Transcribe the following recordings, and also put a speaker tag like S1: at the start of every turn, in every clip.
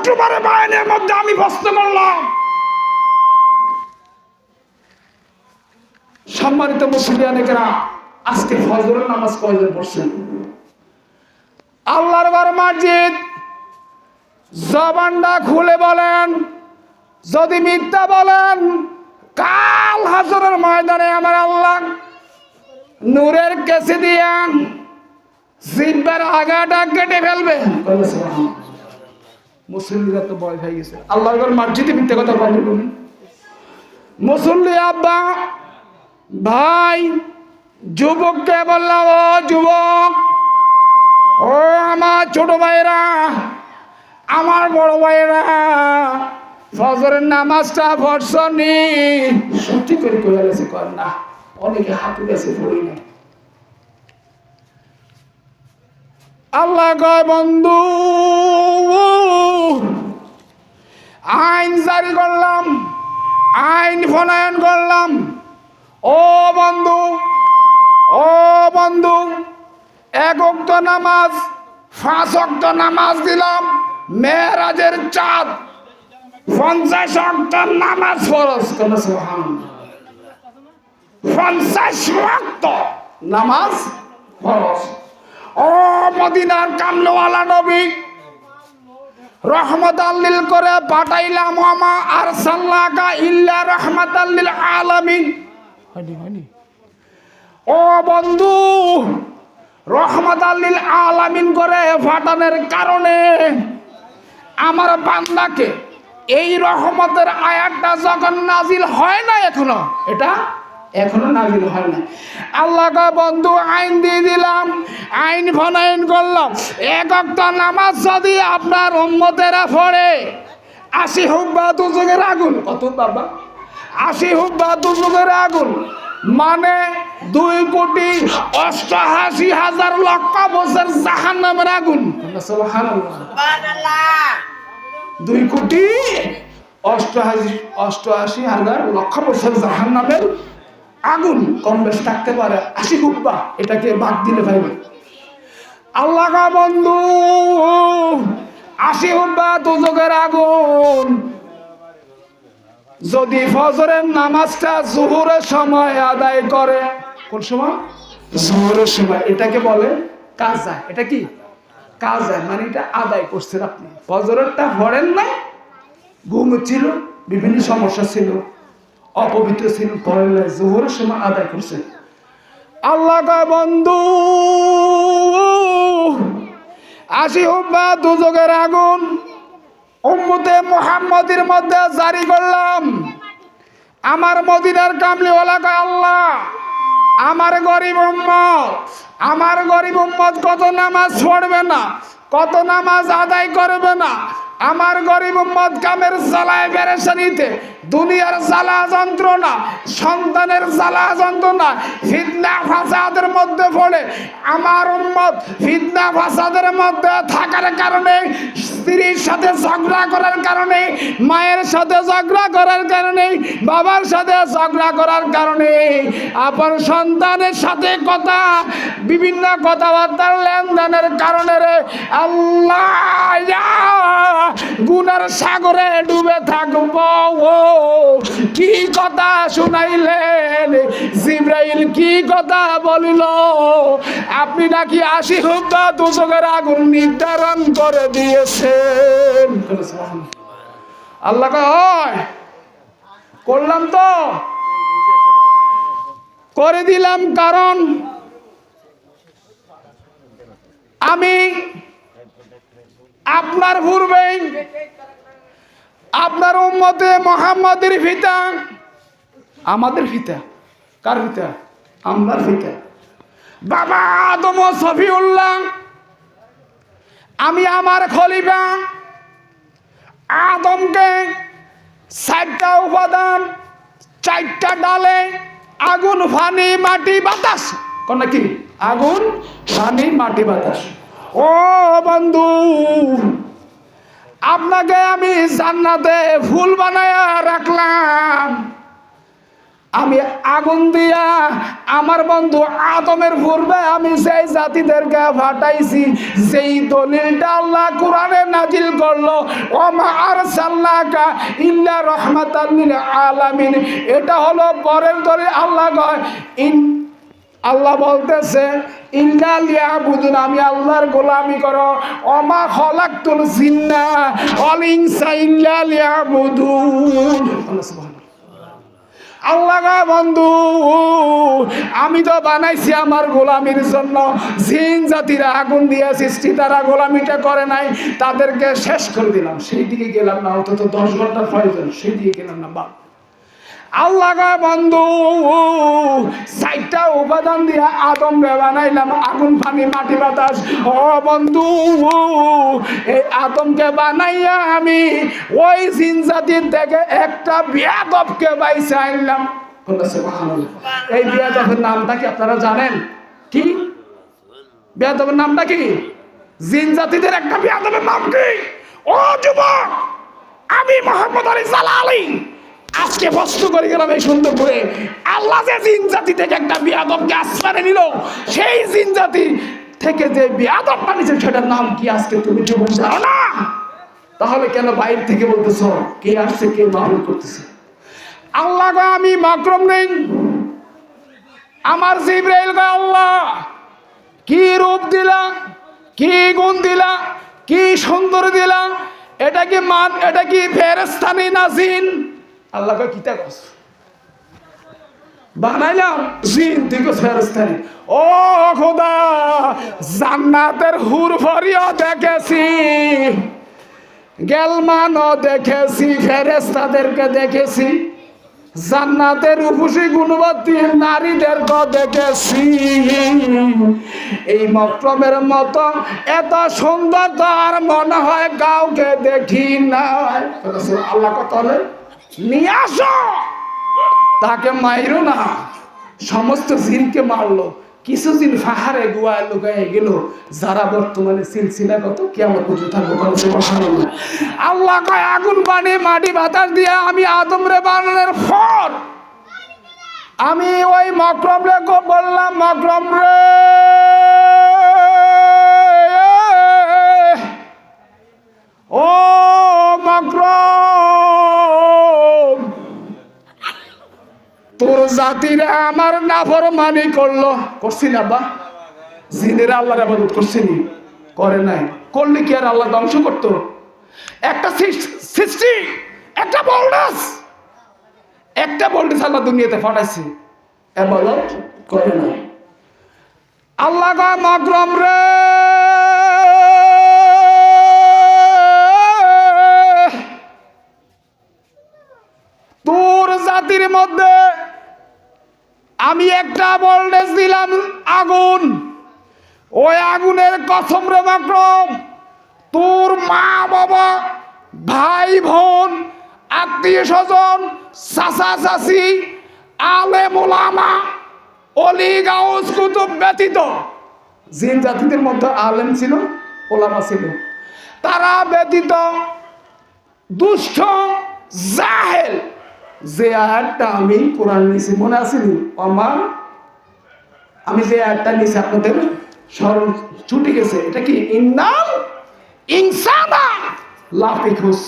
S1: শুক্রবারে বায়ানের মধ্যে আমি প্রশ্ন করলাম, সম্মানিত মুসলিয়ানেরা, আজকে ফজরের নামাজ কয়জন পড়ছেন? আল্লাহর ঘর মসজিদ, জবানটা খুলে বলেন, যদি মিথ্যা বলেন কাল হাসরের ময়দানে আমার আল্লাহ নূরের কেসে দিয়া জিহ্বার আগাটা কেটে ফেলবে। মুসল্লিরা তো ভয় হয়ে গেছে, আল্লাহর ঘর মসজিদে মিথ্যা কথা বলবেন। মুসল্লি আব্বা ভাই যুবককে বললাম, ও যুবক, ও আমার ছোট ভাইরা, আমার বড় ভাইরা, ফজরের নামাজটা পড়ছনি? সত্যি করে কয়ে গেছে, কর না, অনেকে হাত উঠেছে, পড়ি না। আল্লাহ কয়, বন্ধু আইন জারি করলাম, আইন প্রণয়ন করলাম। ও বন্ধু, ও বন্ধু, 1 ওয়াক্ত নামাজ 5 ওয়াক্ত নামাজ দিলাম, মেরাজের চাঁদ 50 ওয়াক্ত নামাজ ফরজ। 50 ওয়াক্ত নামাজ ফরজ। ও মদিনার কামলিওয়ালা নবী, রহমতাল লিল করে পাঠাইলাম, ওমা আরসালনাকা ইল্লা রাহমাতাল লিল আলামিন। ও বন্ধু, রহমতাল লিল আলামিন করে পাঠানোর কারণে আমার বান্দাকে এই রহমতের আয়াতটা যখন নাজিল হয় না, এখনো নাজিল হয় না। আল্লাহ কা বন্ধু আইন দিয়ে দিলাম, আইন প্রণয়ন করলাম, 1 ওয়াক্ত নামাজ যদি আপনার উম্মতেরা পড়ে, 80 হুব্বা দুজকের আগুন। কত বাবা? 80 হুব্বা দুজকের আগুন, মানে 2,88,000 লক্ষ বছর জাহান্নামের আগুন। সুবহানাল্লাহ, 2,88,000 লক্ষ বছর জাহান্নামের আগুন। কম বেশ থাকতে পারে, 80 হুব্বা, এটাকে বাদ দিলে পাইবে। আল্লাহ কা বন্ধু 80 হুব্বা দুজকের আগুন যদি ফজরের নামাজটা জোহরের সময় আদায় করে, কোন সময়? জোহরের সময়, এটাকে বলে কাজা। এটা কি কাজা? মানে এটা আদায় করছেন আপনি। ফজরেরটা পড়েন না, ঘুম ছিল, বিভিন্ন সমস্যা ছিল, অপবিত্র ছিল, পড়েন না, জোহরের সময় আদায় করছেন। আল্লাহ কা বন্ধু 80 হুব্বা দুজকের আগুন উম্মতে মুহাম্মাদের মধ্যে জারি করলাম। আমার মদিনার কামলিওয়ালা কয়, আল্লাহ আমার গরিব উম্মত কত নামাজ পড়বে না, কত নামাজ আদায় করবে না, আমার গরিব উম্মত কামের জ্বালায় পেরেশানিতে, দুনিয়ার জ্বালা যন্ত্রণা, সন্তানের জ্বালা যন্ত্রণা, ফিতনা ফাসাদের মধ্যে পড়ে আমার উম্মত ফিতনা ফাসাদের মধ্যে থাকার কারণে, স্ত্রীর সাথে ঝগড়া করার কারণে, মায়ের সাথে ঝগড়া করার কারণে, বাবার সাথে ঝগড়া করার কারণে, আপন সন্তানের সাথে বিভিন্ন কথাবার্তার লেনদেনের কারণে রে আল্লাহ গুনার সাগরে ডুবে থাকবো। কি কথা শুনাইলেন জিবরাইল, কি কথা বলিল? আপনি নাকি 80 হুব্বা দুজকের আগুন নির্ধারণ করে দিয়েছেন। আল্লাহ কয়, করলাম তো, করে দিলাম, কারণ আমি আপনার পূর্বে আপনার উম্মতে মুহাম্মাদের পিতা, আমাদের পিতা, কার পিতা? আমার পিতা, বাবা আদম ও সফিউল্লাহ। আমি আমার খলিফা আদমকে 4টা উপাদান, 4টা ডালে, আগুন, পানি, মাটি, বাতাস, কোন কি? আগুন, পানি, মাটি, বাতাস। ও বন্ধু, আপনাকে আমি জান্নাতে ফুল বানায়া রাখলাম, আমি আগুন দিয়া আমার বন্ধু আদমের পূর্বে আমি সেই জাতিদেরকে ফাটাইছি, যেই দলিলটা আল্লাহ কোরআনে নাজিল করলো, ওমা আরসালনাকা ইল্লা রাহমাতাল লিল আলামিন। এটা হলো পরের দলিল। আল্লাহ কয় আল্লাহ বলতেছে ইল্লা লিয়াবুদুন, আমি আল্লাহর গোলামি করো। ওমা খলাকতুল জিন্না ওয়াল ইনসা ইল্লা লিয়াবুদুন। আল্লাহ বন্ধু, আমি তো বানাইছি আমার গোলামির জন্য। জিন জাতিরা আগুন দিয়ে সৃষ্টি, তারা গোলামিটা করে নাই, তাদেরকে শেষ করে দিলাম। সেই দিকে গেলাম না, অন্তত 10 ঘন্টার প্রয়োজন, সেই দিকে গেলাম না। বাপ আল্লাহ বন্ধু, 4টা উপাদান দিয়ে আদম বানাইলাম, আগুন পানি মাটি বাতাস। ও বন্ধু, এই আদমকে বানাইয়া আমি ওই জিন জাতির থেকে একটা বেয়াদবকে বাইছে আনলাম। এই বেয়াদবের নামটা কি আপনারা জানেন? কি বেয়াদবের নামটা কি? জিন জাতিদের একটা বেয়াদবের নাম কি? ও যুবক, আমি মোহাম্মদ আলী জালালি আজকে প্রশ্ন করে গেলাম এই সুন্দর করে, আল্লাহ যে জিন জাতি থেকে একটা বেয়াদবকে আসমানে নিল, সেই জিন জাতি থেকে যে বেয়াদব বানিয়েছে সেটার নাম কি আজকে তুমি যুবক জানো না? তাহলে কেন বাইরে থেকে বলতেছ কে আসছে, কে মাহফিল করতেছে? আল্লাহ কয় আমি মাকরুম নেই, আমার জিবরাইল কয় আল্লাহ কি রূপ দিলা, কি গুণ দিলা, কি সুন্দর দিলা, এটা কি মান, এটা কি ফেরেশতানি না জিন? আল্লাহ কয় কিতা কস বানাইলাম জিন, তুই কস ফেরেশতানি। ও খোদা, জান্নাতের হুর ভরিও দেখেছি, গেলমানও দেখেছি, ফেরেশতাদেরকে দেখেছি, জান্নাতের রূপসী গুণবতী নারীদেরকে দেখেছি। এই মক্রমের মতো এত সুন্দর তো আর মনে হয় কাউকে দেখি না। আল্লাহ কত নিয়ে আসো, তাকে মাইরো না। সমস্ত জিনকে মারলো, কিছু জিন পাহাড়ে গুয়ায় লুকায় গেল, যারা বর্তমানে সিলসিলাগত কিয়ামত পর্যন্ত থাকবে। আল্লাহ কয় আগুন পানি মাটি বাতাস দিয়ে আমি আদম রে বানানোর পর আমি ওই মকরম রে বললাম, মকরম রে ও মকরম, তোর জাতিরা আমার নাফরমানি করলো। করছি না বা? জিনেরা আল্লাহর ইবাদত করছিনি? করে নাই। করলে কি আর আল্লাহ ধ্বংস করতো? একটা সৃষ্টি, একটা বোল্ডাস, একটা বোল্ডাস আল্লাহ দুনিয়াতে পাঠাইছে, ইবাদত করে না। আল্লাহ কয় মাকরম রে তোর জাতির মধ্যে আমি একটা ভোল্টেজ দিলাম আগুন, ওই আগুনের কসম রে মাকরম, তোর মা বাবা ভাই বোন আত্মীয় স্বজন চাচা চাচি আলেম ওলামা অলি গাউস কুতুব ব্যতীত, জিন জাতিদের মধ্যে আলেম ছিল, ওলামা ছিল, তারা ব্যতীত দুষ্ট জাহেল, যে আয়াতটা আমি কোরআন নিয়েছি মনে আসেনি আমার, আমি যে আয়াতটা নিয়েছি আপনাদের স্মরণ ছুটে গেছে, এটা কি ইন্নাল ইনসানা লাফি খুশ।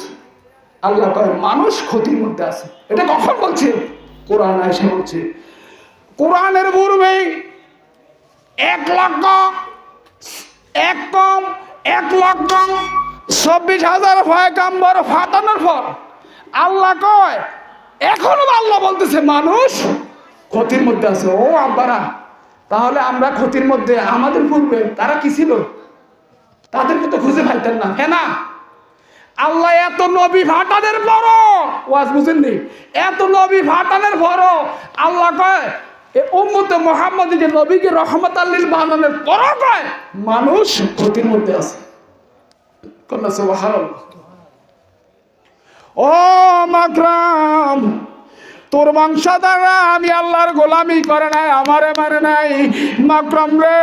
S1: আল্লাহ কয় মানুষ ক্ষতির মধ্যে আছে। এটা কখন বলছে? কোরআন আয়েশা বলছে। কোরআনের পূর্বে 1,26,000 পয়গাম্বর ফাটানোর পর আল্লাহ কয় এখনো আল্লাহ বলতেছে মানুষ ক্ষতির মধ্যে আছে। ও আব্বারা, তাহলে আমরা ক্ষতির মধ্যে, আমাদের পূর্বে তারা কি ছিল? তাদেরকে তো খুঁজে পাইতেন না, হ্যাঁ না? আল্লাহ এত নবী ফাটানের পরও, ওয়াজ বুঝেননি, এত নবী ফাটানের পরও আল্লাহ কয় এ উম্মতে মুহাম্মাদীকে নবীকে রহমতাল লিল বানানোর পরও কয় মানুষ ক্ষতির মধ্যে আছে। কন্যা সুবহানাল্লাহ। ও মাকরাম, তোর বংশধররা আমি আল্লাহর গোলামি করে নাই, আমারে মারে নাই। মাকরাম রে,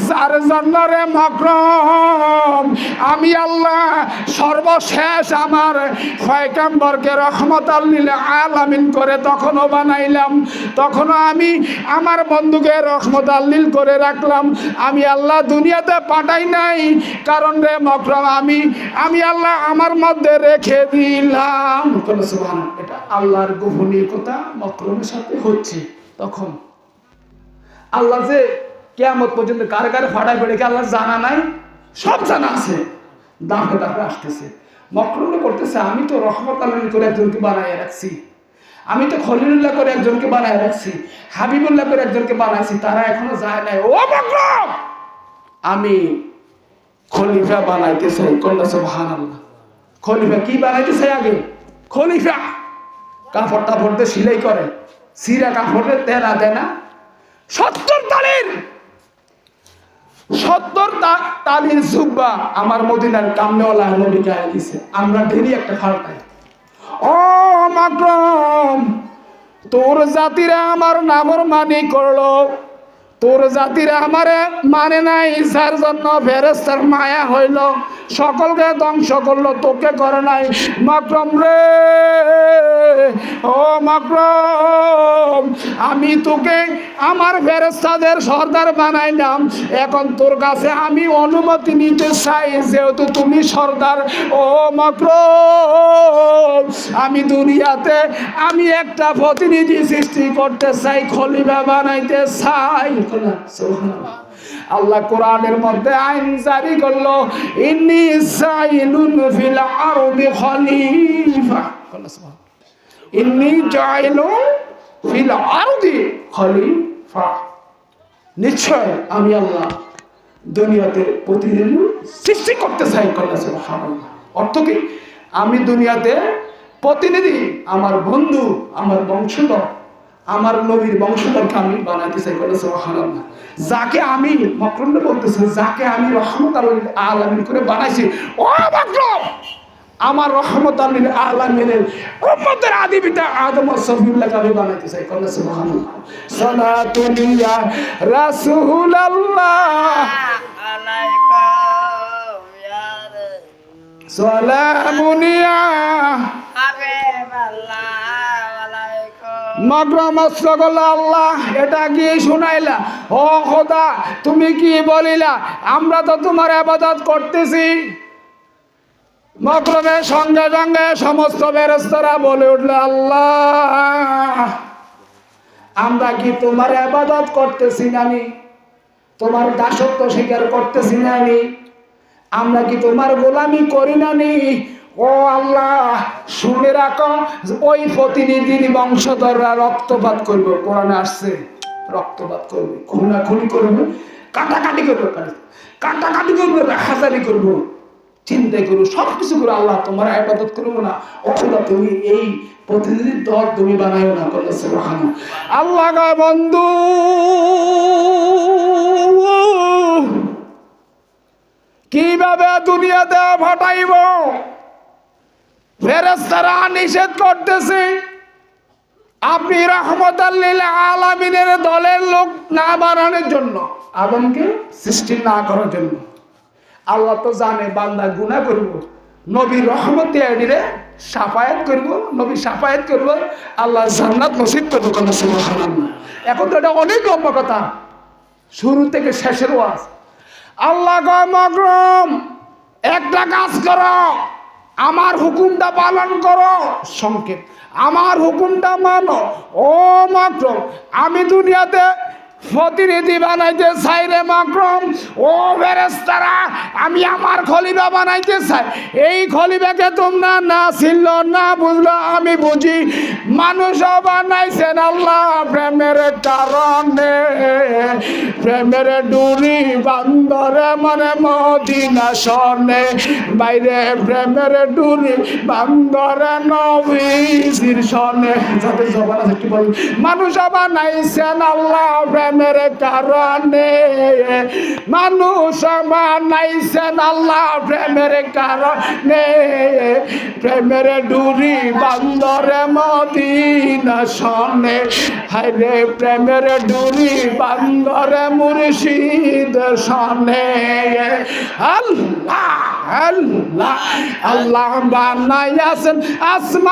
S1: যার জন্য রে মকরম আমি আল্লাহ সর্বশেষ আমার পয়গম্বরকে রহমতাল লিল আলামিন করে তখনও বানাইলাম, তখনও আমি আমার বন্ধুকে রহমতাল লিল করে রাখলাম। আমি আল্লাহ দুনিয়াতে পাঠাই নাই, কারণ রে মকরম আমি আল্লাহ আমার মধ্যে রেখে দিলাম। সুবহানাল্লাহ। এটা আল্লাহর গোপনীয় কথা মকরমের সাথে হচ্ছে। তখন আল্লাহ যে কিয়ামত পর্যন্ত কারে কারে ফাটাই পড়ে কি আল্লাহ জানা নাই? সব জানা আছে, দাফে দাফে আসতেছে। মকরম করতেছে আমি তো রহমতুল্লাহ করে একজনকে বানায় রাখছি, আমি তো খলিলুল্লাহ করে একজনকে বানায় রাখছি, হাবিবুল্লাহ করে একজনকে বানাইছি, তারা এখনো যায় নাই। ও মকরম আমি খলিফা বানাইতে চাই। কল্লা সুবহানাল্লাহ। খলিফা কি বানাইতে চাই? আগে খলিফা কাপড় টাপড় দিয়ে সিলাই করে, সিরা কাপড়ের তেনা দেয় না, 70 তালির জুব্বা আমার মদিনার কামনেওয়ালা নবী গায়ে দিছে। আমরা ঢেরি একটা ফালতাই। ও মাকরম তোর জাতিরা আমার নাফরমানি করলো, তোর জাতিরা আমারে মানে নাই, যার জন্য ফেরেশতার মায়া হইল, সকলকে ধ্বংস করলো, তোকে করে নাই। মাকরম রে, ও মাকরম আমি তোকে আমার ফেরেশতাদের সর্দার বানাইলাম, এখন তোর কাছে আমি অনুমতি নিতে চাই, যেহেতু তুমি সর্দার। ও মাকরম আমি দুনিয়াতে আমি একটা প্রতিনিধি সৃষ্টি করতে চাই, খলিফা বানাইতে চাই। আল্লাহ কোরআনের মধ্যে আইন জারি করলো, ইন্নী জাইলুন ফিল আরদি খলিফা। ইন্নী জাইলুন ফিল আরদি খলিফা, নিশ্চয় আমি আল্লাহ দুনিয়াতে প্রতিনিধি সৃষ্টি করতে চাই। সুবহানাল্লাহ। অর্থ কি? আমি দুনিয়াতে প্রতিনিধি, আমার বন্ধু, আমার বংশধর, আমার নবীর বংশধরকে আমি বানাইতে চাই। সুবহানাল্লাহ। যাকে আমি মকরম বলতেছি, যাকে আমি রহমতুল আলামিন করে বানাইছি, ও মকরম আমার রহমতুল আলামিনের উম্মতের আদি পিতা আদম ও সফিউল্লাহকে আমি বানাইতে চাই। সুবহানাল্লাহ। সালাতুন ইয়া রাসূলুল্লাহ আলাইকুম ইয়া সালামুন ইয়া হাবিবাল্লাহ আলাইকুম। মকরম আসসালামু আল্লাহ এটা কি শুনাইলা? ও খোদা তুমি কি বলিলা? আমরা তো তোমার ইবাদত করতেছি। মকরমের সঙ্গে সঙ্গে সমস্ত ফেরেশতারা বলে উঠলো, আল্লাহ আমরা কি তোমার ইবাদত করতেছি নানি? তোমার দাসত্ব স্বীকার করতেছি নানি? আমরা কি তোমার গোলামি করি নানি? ও আল্লাহ শুনে রাখো, ওই প্রতিনিধির বংশধররা রক্তপাত করবে। কোরআনে আসছে রক্তপাত করবে, খুনাখুনি করবে, কাটাকাটি করবে, কাটাকাটি করবে, হাজারি করবো, চিন্তাই করবো, সবকিছু করবো। আল্লাহ তোমার ইবাদত করবো না? অথবা তুমি এই প্রতিনিধির দল তুমি বানাইও না। আল্লাহ গো বন্ধু কিভাবে দুনিয়াতে ফাটাইব? ফেরেশতারা নিষেধ করতেছে, আপনি রহমতুল লিল আলামিনের দলের লোক না বানানোর জন্য, আদমকে সৃষ্টি না করার জন্য। আল্লাহ তো জানে বান্দা গুনাহ করব, নবীর রহমতে এডিরে সাফায়াত করব, নবী সাফায়াত করব, আল্লাহ জান্নাত নসিব করব। সুবহানাল্লাহ। এখন তো এটা অনেক লম্বা কথা, শুরু থেকে শেষের ওয়াজ। আল্লাহ গো মকরম একটা কাজ করো, আমার হুকুমটা পালন করো। সংক্ষেপ, আমার হুকুমটা মানো। ও মকরম আমি দুনিয়াতে প্রতিনিধি বানাইতে চাই রে মকরম। ও ফেরেশতারা আমি আমার খলিফা বানাইতে চাই। এই খলিফাকে তোমরা না ছিল না বুঝলো, আমি বুঝি। মানুষ বানাইছেন আল্লাহ প্রেমের কারণে, প্রেমের ডুরি বান্দরে মনে মদিনা শরণে, বাইরে প্রেমের ডুরি বান্দরে নবীজির শরণে। যাতে জবান আছে কি বল, মানুষ বানাইছেন আল্লাহ প্রেমের কারণে, মানুষ বানাইছেন আল্লাহ প্রেমের কারণে, প্রেমের ডুরি বান্দরে মদিনা শরণে, হায়রে প্রেমের ডুরি বান্দরে মুর্শিদ শোনে আল্লাহ আল্লাহ আল্লাহ বানাইয়াছেন আসমান